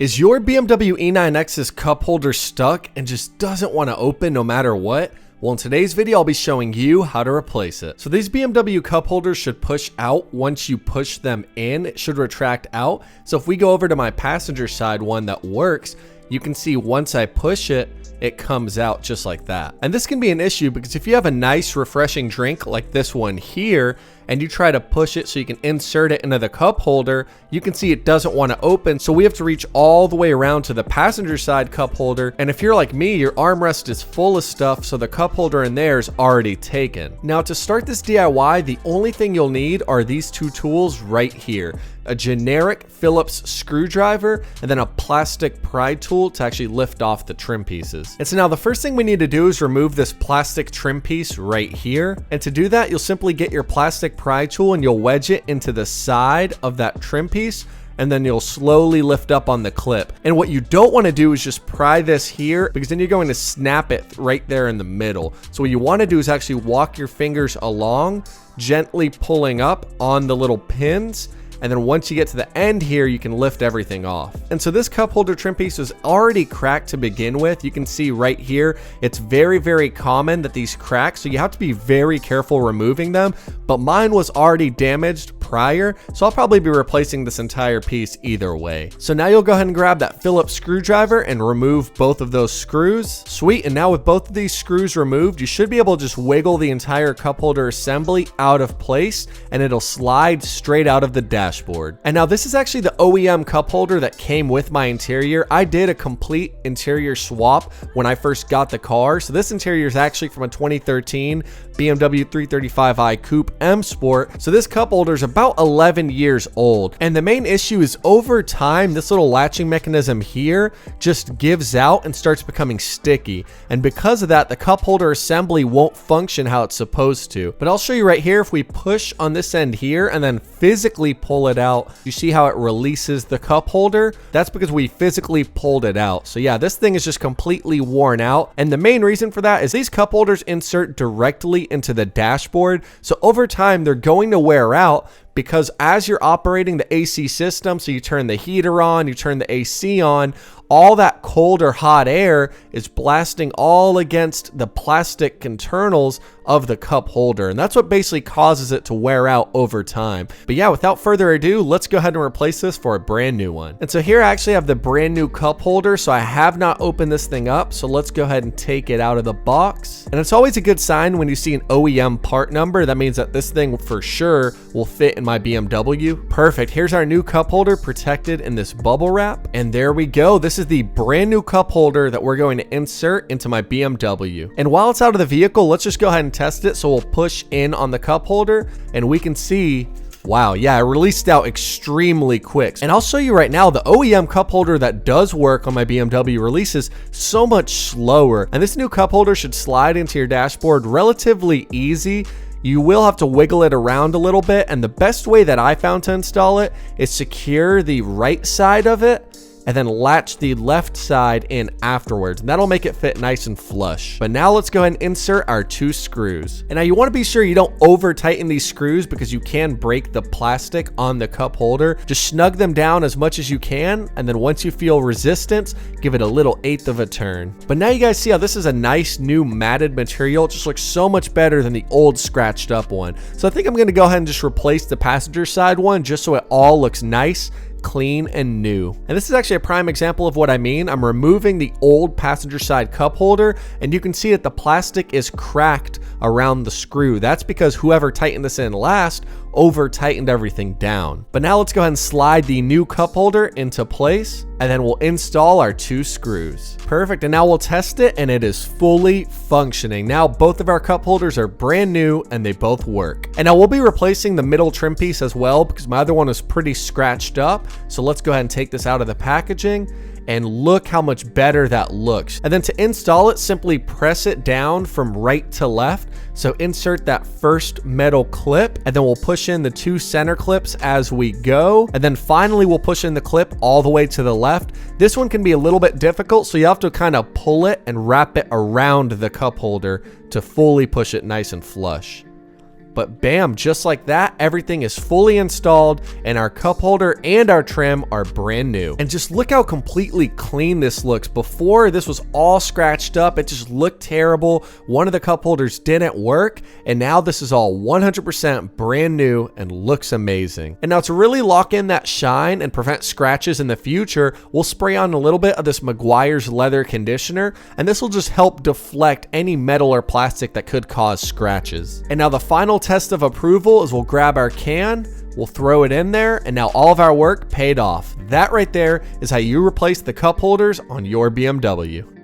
Is your BMW E9X's cup holder stuck and just doesn't want to open no matter what? Well, in today's video, I'll be showing you how to replace it. So these BMW cup holders should push out once you push them in. It should retract out. So if we go over to my passenger side one that works, you can see once I push it, it comes out just like that. And this can be an issue because if you have a nice refreshing drink like this one here, and you try to push it so you can insert it into the cup holder, you can see it doesn't want to open. So we have to reach all the way around to the passenger side cup holder. And if you're like me, your armrest is full of stuff, so the cup holder in there is already taken. Now to start this DIY, the only thing you'll need are these two tools right here. A generic Phillips screwdriver and then a plastic pry tool to actually lift off the trim pieces. And so now the first thing we need to do is remove this plastic trim piece right here. And to do that, you'll simply get your plastic pry tool and you'll wedge it into the side of that trim piece, and then you'll slowly lift up on the clip. And what you don't want to do is just pry this here, because then you're going to snap it right there in the middle. So what you want to do is actually walk your fingers along, gently pulling up on the little pins. And then once you get to the end here, you can lift everything off. And so this cup holder trim piece is already cracked to begin with. You can see right here, it's very, very common that these crack. So you have to be very careful removing them. But mine was already damaged prior, so I'll probably be replacing this entire piece either way. So now you'll go ahead and grab that Phillips screwdriver and remove both of those screws. Sweet, and now with both of these screws removed, you should be able to just wiggle the entire cup holder assembly out of place, and it'll slide straight out of the dashboard. And now this is actually the OEM cup holder that came with my interior. I did a complete interior swap when I first got the car. So this interior is actually from a 2013 BMW 335i Coupe M Sport. So this cup holder is about 11 years old. And the main issue is over time, this little latching mechanism here just gives out and starts becoming sticky. And because of that, the cup holder assembly won't function how it's supposed to. But I'll show you right here, if we push on this end here and then physically pull it out, you see how it releases the cup holder? That's because we physically pulled it out. So yeah, this thing is just completely worn out. And the main reason for that is these cup holders insert directly into the dashboard. So over time, they're going to wear out, because as you're operating the AC system, so you turn the heater on, you turn the AC on, all that cold or hot air is blasting all against the plastic internals of the cup holder. And that's what basically causes it to wear out over time. But yeah, without further ado, let's go ahead and replace this for a brand new one. And so here I actually have the brand new cup holder. So I have not opened this thing up. So let's go ahead and take it out of the box. And it's always a good sign when you see an OEM part number. That means that this thing for sure will fit in my BMW. Perfect. Here's our new cup holder protected in this bubble wrap. And there we go. This is the brand new cup holder that we're going to insert into my BMW. And while it's out of the vehicle, let's just go ahead and test it. So we'll push in on the cup holder and we can see, wow, yeah, it released out extremely quick. And I'll show you right now, the OEM cup holder that does work on my BMW releases so much slower. And this new cup holder should slide into your dashboard relatively easy. You will have to wiggle it around a little bit. And the best way that I found to install it is secure the right side of it and then latch the left side in afterwards. And that'll make it fit nice and flush. But now let's go ahead and insert our two screws. And now you want to be sure you don't over tighten these screws because you can break the plastic on the cup holder. Just snug them down as much as you can. And then once you feel resistance, give it a little 1/8 of a turn. But now you guys see how this is a nice new matted material. It just looks so much better than the old scratched up one. So I think I'm going to go ahead and just replace the passenger side one just so it all looks nice, clean and new. And this is actually a prime example of what I mean. I'm removing the old passenger side cup holder and you can see that the plastic is cracked around the screw. That's because whoever tightened this in last over tightened everything down. But now let's go ahead and slide the new cup holder into place and then we'll install our two screws. Perfect. And now we'll test it and it is fully functioning. Now both of our cup holders are brand new and they both work. And now we'll be replacing the middle trim piece as well because my other one is pretty scratched up. So let's go ahead and take this out of the packaging. And look how much better that looks. And then to install it, simply press it down from right to left. So insert that first metal clip and then we'll push in the two center clips as we go. And then finally we'll push in the clip all the way to the left. This one can be a little bit difficult, so you have to kind of pull it and wrap it around the cup holder to fully push it nice and flush. But bam, just like that, everything is fully installed and our cup holder and our trim are brand new. And just look how completely clean this looks. Before, this was all scratched up. It just looked terrible. One of the cup holders didn't work, and now this is all 100% brand new and looks amazing. And now to really lock in that shine and prevent scratches in the future, we'll spray on a little bit of this Meguiar's leather conditioner, and this will just help deflect any metal or plastic that could cause scratches. And now the final test of approval is we'll grab our can, we'll throw it in there, and now all of our work paid off. That right there is how you replace the cup holders on your BMW.